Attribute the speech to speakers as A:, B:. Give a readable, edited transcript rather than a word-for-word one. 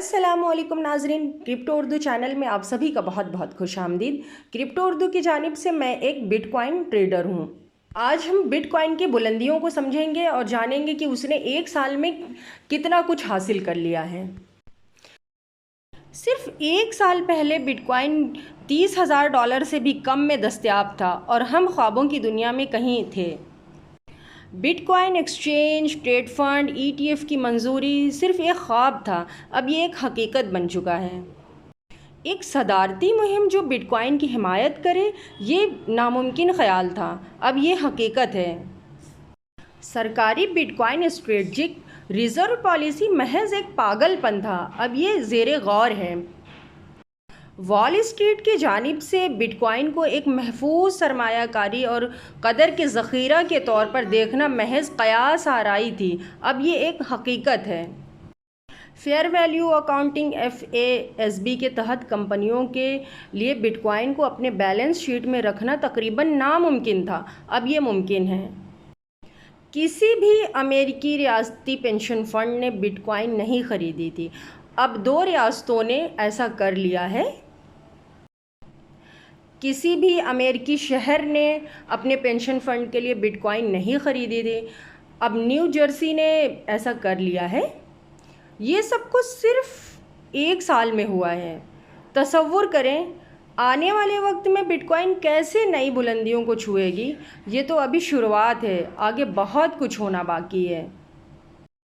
A: अस्सलाम वालेकुम नाजरीन, क्रिप्टो उर्दू चैनल में आप सभी का बहुत बहुत खुश आमदीद। क्रिप्टो उर्दू की जानिब से मैं एक बिटकॉइन ट्रेडर हूँ। आज हम बिटकॉइन की बुलंदियों को समझेंगे और जानेंगे कि उसने एक साल में कितना कुछ हासिल कर लिया है। सिर्फ एक साल पहले बिटकॉइन $30,000 से भी कम में दस्तयाब था और हम ख्वाबों की दुनिया में कहीं थे। Bitcoin exchange, trade fund, ETF की मंजूरी सिर्फ एक ख्वाब था, अब ये एक हकीकत बन चुका है। एक सदारती मुहिम जो बिटकॉइन की हिमायत करे, ये नामुमकिन ख्याल था, अब ये हकीकत है। सरकारी बिटकॉइन स्ट्रेटजिक रिज़र्व पॉलिसी महज एक पागलपन था, अब ये ज़ेरे गौर है। वॉल स्ट्रीट की जानिब से बिटकॉइन को एक महफूज सरमायाकारी और कदर के ज़ख़ीरा के तौर पर देखना महज क़यास आराई थी, अब ये एक हकीकत है। फेयर वैल्यू अकाउंटिंग FASB के तहत कंपनियों के लिए बिटकॉइन को अपने बैलेंस शीट में रखना तकरीबन नामुमकिन था, अब ये मुमकिन है। किसी भी अमेरिकी रियासती पेंशन फ़ंड ने बिटकॉइन नहीं ख़रीदी थी, अब 2 रियासतों ने ऐसा कर लिया है। किसी भी अमेरिकी शहर ने अपने पेंशन फ़ंड के लिए बिटकॉइन नहीं ख़रीदी थी, अब न्यू जर्सी ने ऐसा कर लिया है। ये सब कुछ सिर्फ एक साल में हुआ है। तसव्वुर करें आने वाले वक्त में बिटकॉइन कैसे नई बुलंदियों को छुएगी। ये तो अभी शुरुआत है, आगे बहुत कुछ होना बाकी है।